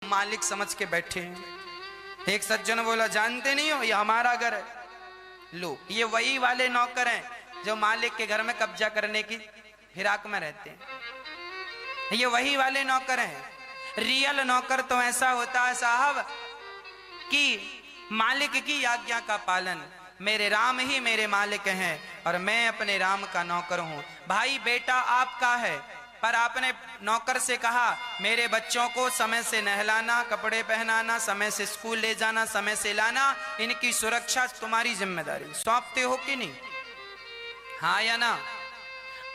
मालिक समझ के बैठे हैं। एक सज्जन बोला, जानते नहीं हो ये हमारा घर है। लो, ये वही वाले नौकर हैं जो मालिक के घर में कब्जा करने की फिराक में रहते हैं। ये वही वाले नौकर हैं। रियल नौकर तो ऐसा होता है साहब कि मालिक की आज्ञा का पालन। मेरे राम ही मेरे मालिक हैं और मैं अपने राम का नौकर हूं। भाई बेटा आपका है, पर आपने नौकर से कहा मेरे बच्चों को समय से नहलाना, कपड़े पहनाना, समय से स्कूल ले जाना, समय से लाना, इनकी सुरक्षा तुम्हारी जिम्मेदारी। सौंपते हो कि नहीं? हाँ या ना?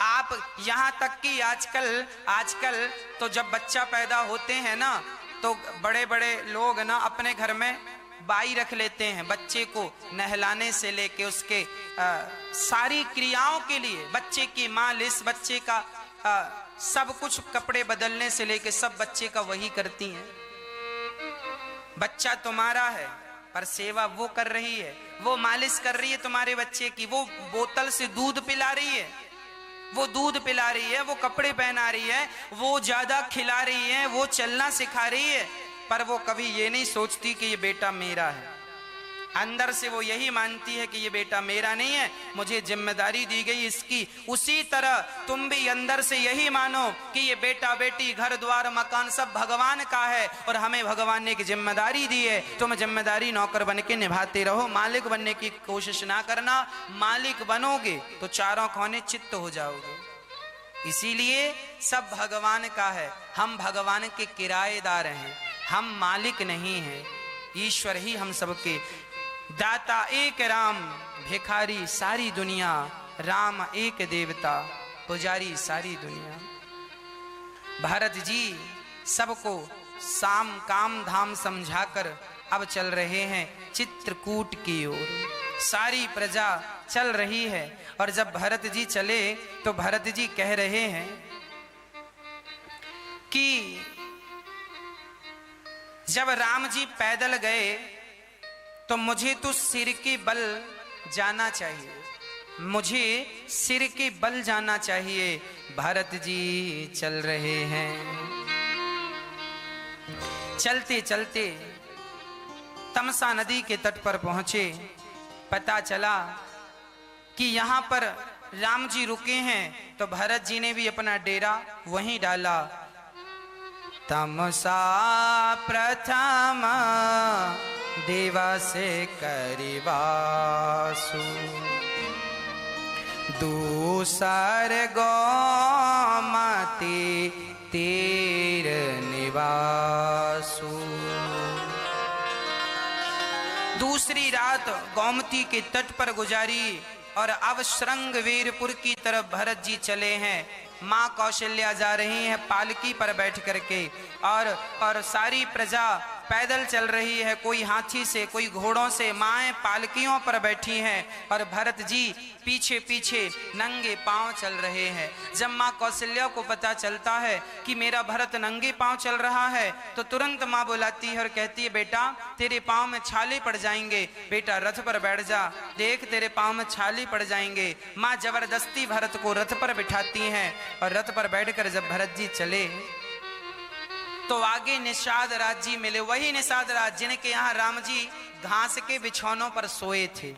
आप यहां तक कि आजकल तो जब बच्चा पैदा होते हैं ना, तो बड़े बड़े लोग ना अपने घर में बाई रख लेते हैं बच्चे को नहलाने से लेके उसके सारी क्रियाओं के लिए। बच्चे की मालिश, बच्चे का सब कुछ, कपड़े बदलने से लेके सब बच्चे का वही करती हैं। बच्चा तुम्हारा है पर सेवा वो कर रही है, वो मालिश कर रही है तुम्हारे बच्चे की, वो बोतल से दूध पिला रही है, वो दूध पिला रही है, वो कपड़े पहना रही है, वो ज्यादा खिला रही है, वो चलना सिखा रही है, पर वो कभी ये नहीं सोचती कि ये बेटा मेरा है। अंदर से वो यही मानती है कि ये बेटा मेरा नहीं है, मुझे जिम्मेदारी दी गई इसकी। उसी तरह तुम भी अंदर से यही मानो कि ये बेटा बेटी, घर द्वार मकान सब भगवान का है और हमें भगवान ने एक जिम्मेदारी दी है। तुम जिम्मेदारी नौकर बन के निभाते रहो, मालिक बनने की कोशिश ना करना। मालिक बनोगे तो चारों कोने चित्त हो जाओगे। इसीलिए सब भगवान का है, हम भगवान के किराएदार हैं, हम मालिक नहीं हैं। ईश्वर ही हम सबके दाता। एक राम भिखारी सारी दुनिया, राम एक देवता पुजारी सारी दुनिया। भरत जी सबको साम काम धाम समझाकर अब चल रहे हैं चित्रकूट की ओर। सारी प्रजा चल रही है और जब भरत जी चले तो भरत जी कह रहे हैं कि जब राम जी पैदल गए तो मुझे तो सिर के बल जाना चाहिए, मुझे सिर के बल जाना चाहिए। भरत जी चल रहे हैं। चलते चलते तमसा नदी के तट पर पहुंचे। पता चला कि यहां पर राम जी रुके हैं, तो भरत जी ने भी अपना डेरा वहीं डाला। तमसा प्रथम देवा से करिवासु, दूसर गोमती तीर निवासु। दूसरी रात गोमती के तट पर गुजारी और अब श्रृंगवीरपुर की तरफ भरत जी चले हैं। माँ कौशल्या जा रही हैं पालकी पर बैठ करके और सारी प्रजा पैदल चल रही है, कोई हाथी से, कोई घोड़ों से। माएँ पालकियों पर बैठी हैं और भरत जी पीछे पीछे नंगे पांव चल रहे हैं। जब माँ कौशल्या को पता चलता है कि मेरा भरत नंगे पांव चल रहा है तो तुरंत माँ बुलाती है और कहती है, बेटा तेरे पांव में छाले पड़ जाएंगे, बेटा रथ पर बैठ जा, देख तेरे पांव में छाले पड़ जाएंगे। माँ जबरदस्ती भरत को रथ पर बिठाती हैं और रथ पर बैठकर जब भरत जी चले तो आगे निषाद राज जी मिले। वही निषाद राज जिनके यहाँ राम जी घास के बिछौनों पर सोए थे।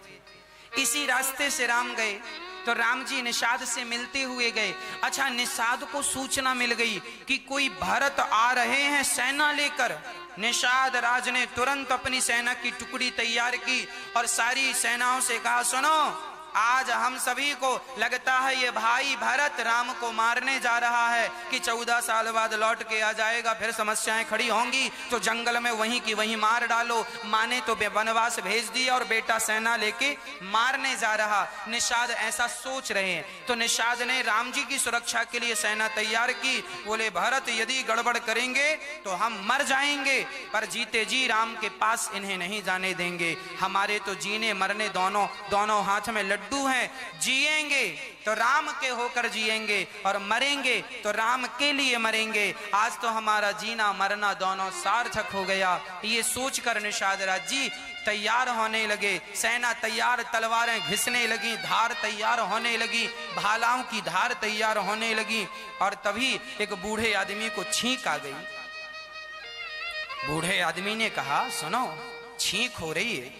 इसी रास्ते से राम गए तो राम जी निषाद से मिलते हुए गए। अच्छा, निषाद को सूचना मिल गई कि कोई भरत आ रहे हैं सेना लेकर। निषाद राज ने तुरंत अपनी सेना की टुकड़ी तैयार की और सारी सेनाओं से कहा, सुनो आज हम सभी को लगता है ये भाई भरत राम को मारने जा रहा है कि 14 साल बाद लौट के आ जाएगा, फिर समस्याएं खड़ी होंगी तो जंगल में वहीं की वहीं मार डालो। माने तो वनवास भेज दिया और बेटा सेना लेके मारने जा रहा। निषाद ऐसा सोच रहे हैं तो निषाद ने राम जी की सुरक्षा के लिए सेना तैयार की। बोले भरत यदि गड़बड़ करेंगे तो हम मर जाएंगे, पर जीते जी राम के पास इन्हें नहीं जाने देंगे। हमारे तो जीने मरने दोनों हाथ में लड्डू हैं, जिएंगे तो राम के होकर जिएंगे और मरेंगे तो राम के लिए मरेंगे। आज तो हमारा जीना मरना दोनों सार्थक हो गया। ये सोचकर निषाद राज जी तैयार होने लगे। सेना तैयार, तलवारें घिसने लगी, धार तैयार होने लगी, भालाओं की धार तैयार होने लगी। और तभी एक बूढ़े आदमी को छींक आ गई। बूढ़े आदमी ने कहा, सुनो, छींक हो रही है,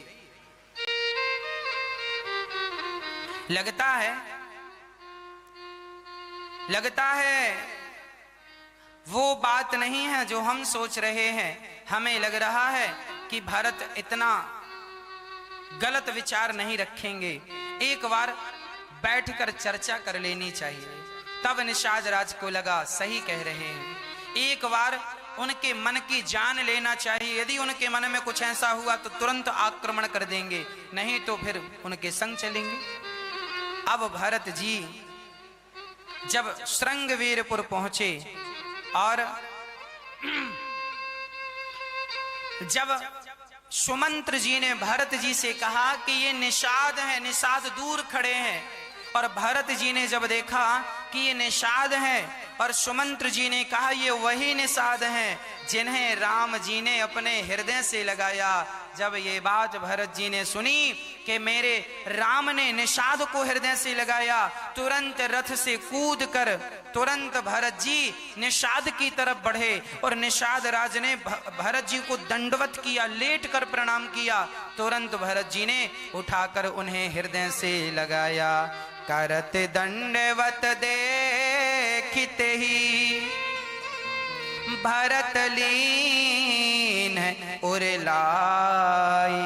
लगता है वो बात नहीं है जो हम सोच रहे हैं। हमें लग रहा है कि भरत इतना गलत विचार नहीं रखेंगे, एक बार बैठकर चर्चा कर लेनी चाहिए। तब निषाद राज को लगा सही कह रहे हैं, एक बार उनके मन की जान लेना चाहिए। यदि उनके मन में कुछ ऐसा हुआ तो तुरंत आक्रमण कर देंगे, नहीं तो फिर उनके संग चलेंगे। अब भरत जी जब श्रृंगवीरपुर पहुंचे और जब सुमंत्र जी ने भरत जी से कहा कि ये निषाद है, निषाद दूर खड़े हैं, और भरत जी ने जब देखा कि ये निषाद है और सुमंत्र जी ने कहा ये वही निषाद हैं जिन्हें राम जी ने अपने हृदय से लगाया। जब ये बात भरत जी ने सुनी कि मेरे राम ने निषाद को हृदय से लगाया, तुरंत रथ से कूद कर तुरंत भरत जी निषाद की तरफ बढ़े और निषाद राज ने भरत जी को दंडवत किया, लेट कर प्रणाम किया। तुरंत भरत जी ने उठाकर उन्हें हृदय से लगाया। करत दंडवत देखते ही भरत लीन उरलाई,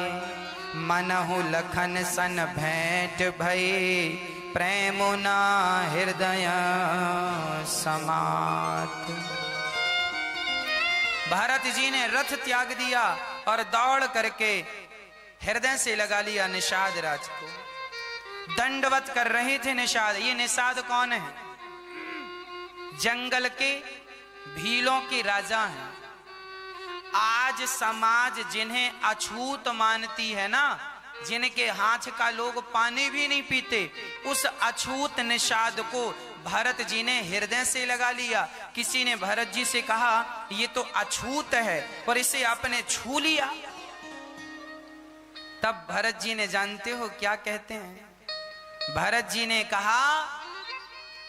मनहु लखन सन भेंट भई, प्रेमुना हृदय समात। भरत जी ने रथ त्याग दिया और दौड़ करके हृदय से लगा लिया निषाद राज को। दंडवत कर रहे थे निषाद। ये निषाद कौन है? जंगल के भीलों के राजा हैं। आज समाज जिन्हें अछूत मानती है ना, जिनके हाथ का लोग पानी भी नहीं पीते, उस अछूत निषाद को भरत जी ने हृदय से लगा लिया। किसी ने भरत जी से कहा ये तो अछूत है और इसे आपने छू लिया। तब भरत जी ने, जानते हो क्या कहते हैं? भरत जी ने कहा,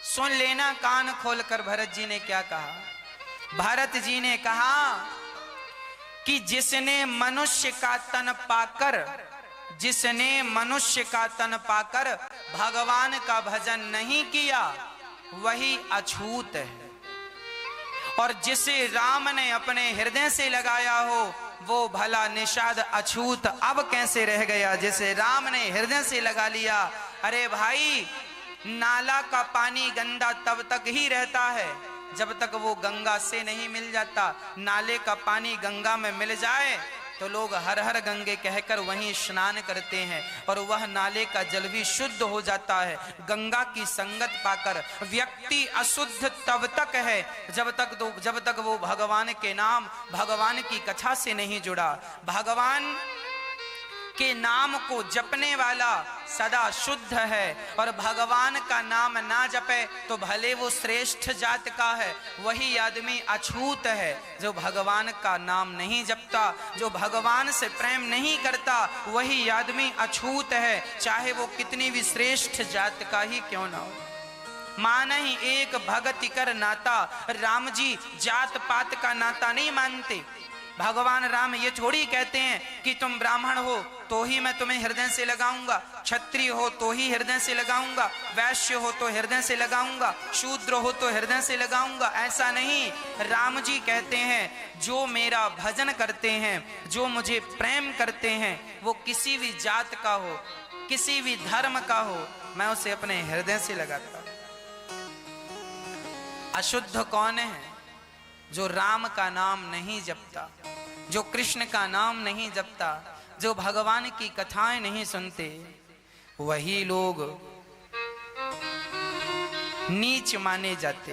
सुन लेना कान खोलकर, भरत जी ने क्या कहा? भरत जी ने कहा कि जिसने मनुष्य का तन पाकर, जिसने मनुष्य का तन पाकर भगवान का भजन नहीं किया वही अछूत है, और जिसे राम ने अपने हृदय से लगाया हो वो भला निषाद अछूत अब कैसे रह गया जिसे राम ने हृदय से लगा लिया। अरे भाई, नाला का पानी गंदा तब तक ही रहता है जब तक वो गंगा से नहीं मिल जाता। नाले का पानी गंगा में मिल जाए तो लोग हर हर गंगे कहकर वहीं स्नान करते हैं और वह नाले का जल भी शुद्ध हो जाता है। गंगा की संगत पाकर व्यक्ति अशुद्ध तब तक है जब तक वो भगवान के नाम, भगवान की कथा से नहीं जुड़ा। भगवान के नाम को जपने वाला सदा शुद्ध है, और भगवान का नाम ना जपे तो भले वो श्रेष्ठ जात का है, वही आदमी अछूत है जो भगवान का नाम नहीं जपता, जो भगवान से प्रेम नहीं करता, वही आदमी अछूत है, चाहे वो कितनी भी श्रेष्ठ जात का ही क्यों ना हो। मान ही एक भगति कर नाता। राम जी जात पात का नाता नहीं मानते। भगवान राम ये थोड़ी कहते हैं कि तुम ब्राह्मण हो तो ही मैं तुम्हें हृदय से लगाऊंगा, क्षत्रिय हो तो ही हृदय से लगाऊंगा, वैश्य हो तो हृदय से लगाऊंगा, शूद्र हो तो हृदय से लगाऊंगा। ऐसा नहीं। राम जी कहते हैं जो मेरा भजन करते हैं, जो मुझे प्रेम करते हैं, वो किसी भी जात का हो, किसी भी धर्म का हो, मैं उसे अपने हृदय से लगाता हूं। अशुद्ध कौन है? जो राम का नाम नहीं जपता, जो कृष्ण का नाम नहीं जपता, जो भगवान की कथाएं नहीं सुनते, वही लोग नीच माने जाते।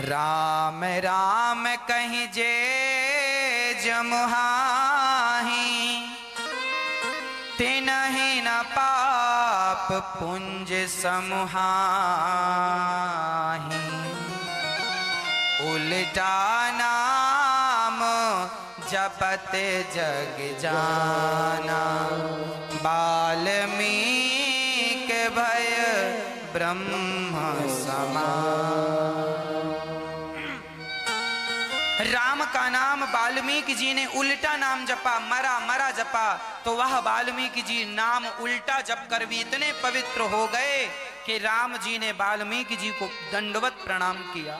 राम राम कहीं जे जमुहाही, तिनहि न पाप पुंज समुहाही, उल्टा नाम जपत जग जाना, बाल्मीक भय ब्रह्म समान। राम का नाम वाल्मीकि जी ने उल्टा नाम जपा, मरा मरा जपा, तो वह वाल्मीकि जी नाम उल्टा जप कर भी इतने पवित्र हो गए कि राम जी ने वाल्मीकि जी को दंडवत प्रणाम किया।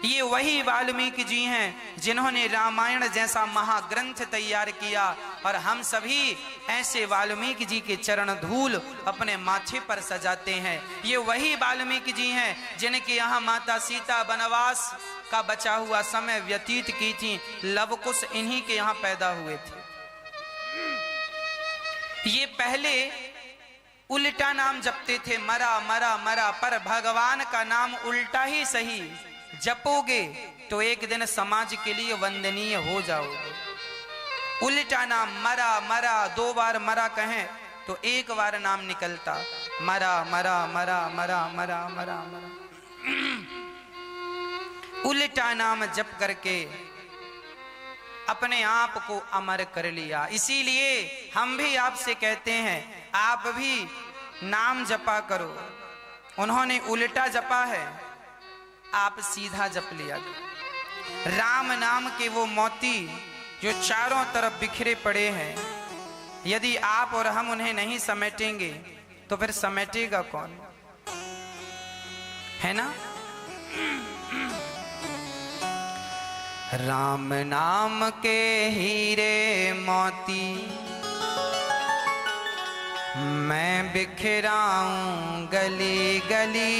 ये वही वाल्मीकि जी हैं जिन्होंने रामायण जैसा महाग्रंथ तैयार किया, और हम सभी ऐसे वाल्मीकि जी के चरण धूल अपने माथे पर सजाते हैं। ये वही वाल्मीकि जी हैं जिनके यहाँ माता सीता वनवास का बचा हुआ समय व्यतीत की थी। लवकुश इन्हीं के यहाँ पैदा हुए थे। ये पहले उल्टा नाम जपते थे, मरा मरा मरा, पर भगवान का नाम उल्टा ही सही जपोगे तो एक दिन समाज के लिए वंदनीय हो जाओगे। उल्टा नाम मरा मरा, 2 बार मरा कहें तो 1 बार नाम निकलता, मरा मरा मरा मरा मरा मरा मरा। उल्टा नाम जप करके अपने आप को अमर कर लिया। इसीलिए हम भी आपसे कहते हैं, आप भी नाम जपा करो। उन्होंने उल्टा जपा है, आप सीधा जप लिया। राम नाम के वो मोती जो चारों तरफ बिखरे पड़े हैं, यदि आप और हम उन्हें नहीं समेटेंगे तो फिर समेटेगा कौन, है ना? राम नाम के हीरे मोती मैं बिखराऊं गली गली,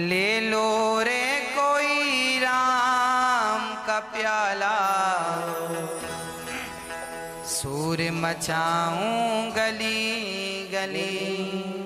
ले लो रे कोई राम का प्याला, सूर मचाऊं गली गली।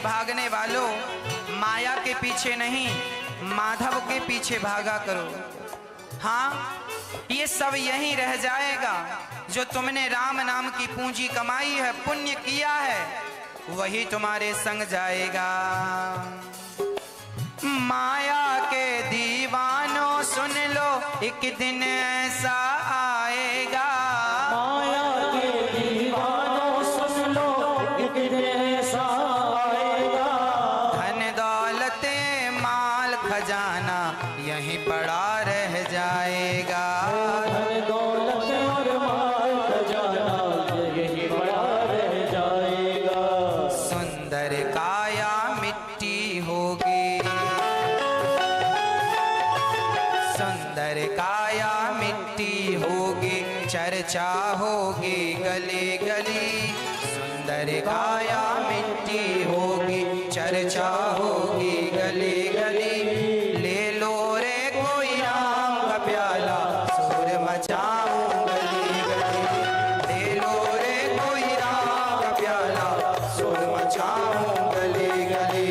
भागने वालों, माया के पीछे नहीं माधव के पीछे भागा करो। हाँ, ये सब यहीं रह जाएगा। जो तुमने राम नाम की पूंजी कमाई है, पुण्य किया है, वही तुम्हारे संग जाएगा। माया के दीवानों सुन लो, एक दिन ऐसा आएगा। माया के दीवानों सुन लो, एक दिन ऐसा आएगा। धन दौलत माल खजाना यहीं पड़ा रह जाएगा। धन दौलत और माल खजाना यहीं पड़ा रह जाएगा। सुंदर काया मिट्टी होगी, सुंदर काया मिट्टी चर्चा होगी गली गली, सुंदर काया मिट्टी होगी, चर्चा होगी गली गली। ले लो रे कोई राम का प्याला, शोर मचाऊं गली गली। ले लो रे कोई राम का प्याला, शोर मचाऊं गली गली।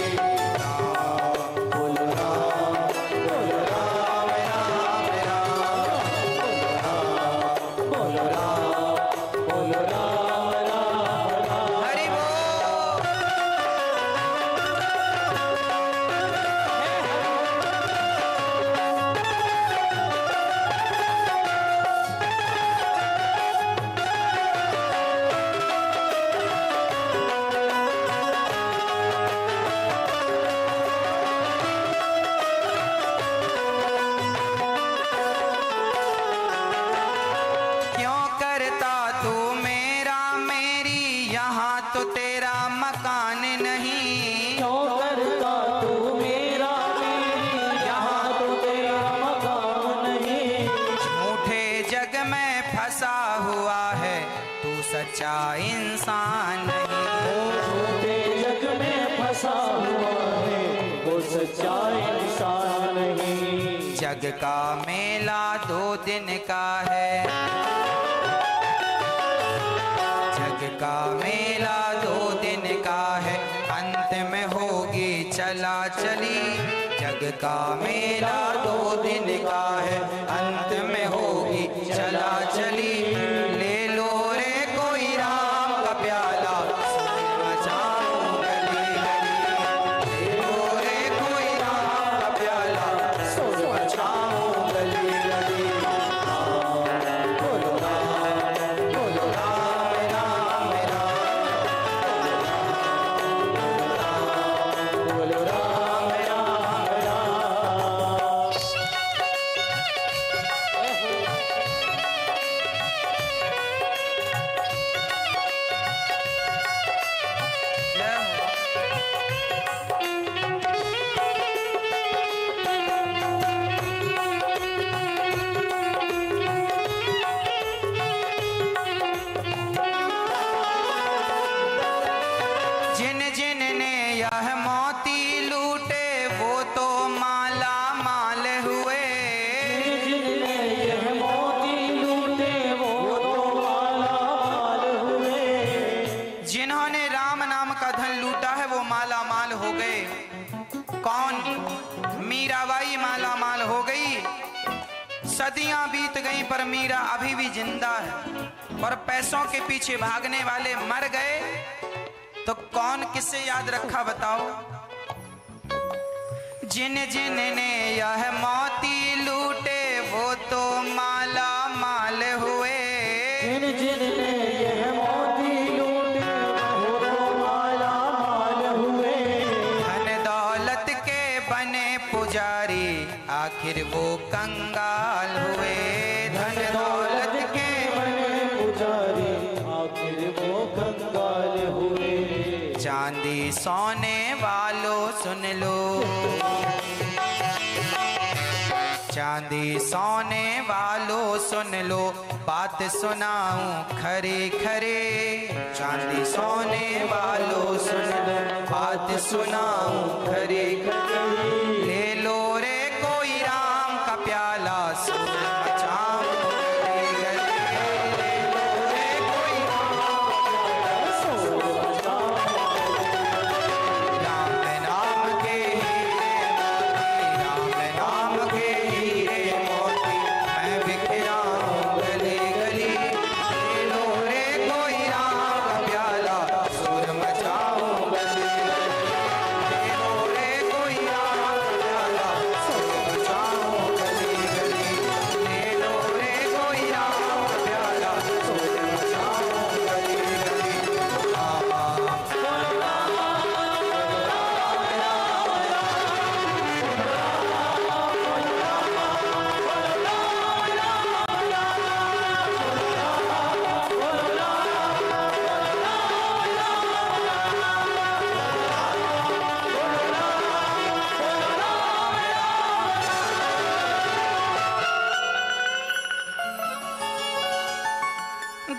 बोलो राम, बोलो राम, राम राम, बोलो राम, बोलो राम, राम राम। हरि बोल। क्यों करता तू मेरा मेरी, यहाँ तो तेरा मकान नहीं। क्यों करता तू मेरा मेरी, यहाँ तो तेरा मकान नहीं। झूठे जग में फंसा हुआ है, तू सच्चा इंसान नहीं। झूठे जग में फंसा हुआ है, वो सच्चा इंसान नहीं। जग का मेला 2 दिन का है, जग का मेला 2 दिन का है, अंत में होगी चला चली। जग का मेला 2 दिन का है, अंत में होगी चला चली। ले लो रे कोई राम का प्याला, शोर मचाऊं गली गली। ले लो रे कोई राम का प्याला, शोर मचाऊं गली गली। बोलो राम, बोलो राम राम राम, बोलो राम, राम राम। जय हो। जिन जिन ने यह मोती लूटे, वो तो माला माल हुए। जिनने यह मोती लूटे, वो तो माला माल हुए। जिन्होंने राम नाम का धन लूटा है, वो माला माल हो गए। कौन? मीराबाई माला माल हो गई। सदियां बीत गई पर मीरा अभी भी जिंदा है। और पैसों के पीछे भागने वाले मर गए, तो कौन किसे याद रखा बताओ? जिन जिन ने यह मोती लूटे, वो तो माला माल हुए। जिन जिनने यह मोती लूटे, वो तो माला माल हुए। धन दौलत के बने पुजारी, आखिर वो कंगाल हुए। धन दौलत के बने पुजारी, आखिर वो कंगाल हुए। चांदी सोने वालों सुन लो, चांदी सोने वालों सुन लो, बात सुनाऊं खरे खरे। चांदी सोने वालों सुन लो, बात सुनाऊं खरे खरे। ले लो रे कोई राम का प्याला, शोर मचाऊं गली गली। ले लो रे कोई राम नाम के हीरे मोती, राम नाम के हीरे मोती, मैं बिखराऊं गली गली। ले लो रे कोई राम का प्याला, शोर मचाऊं गली गली। ले लो रे कोई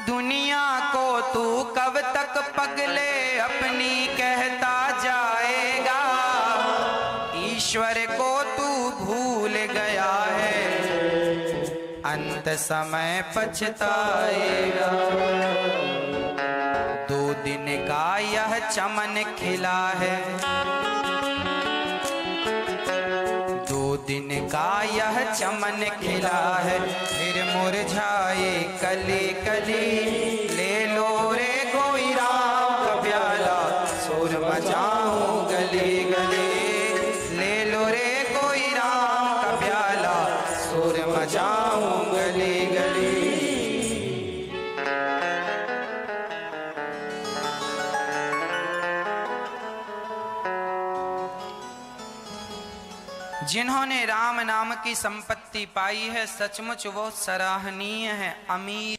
दुनिया को तू कब तक पगले अपनी कहता जाएगा, ईश्वर को तू भूल गया है, अंत समय पछताएगा। 2 दिन का यह चमन खिला है, 2 दिन का यह चमन खिला है, फिर मुरझाए कली कली। ले लो रे कोई राम का प्याला, शोर मचाऊं गली गली। ले लो रे कोई राम का प्याला, शोर मचाऊं गली गली। जिन्होंने राम नाम की संपत्ति पाई है, सचमुच वो सराहनीय है, अमीर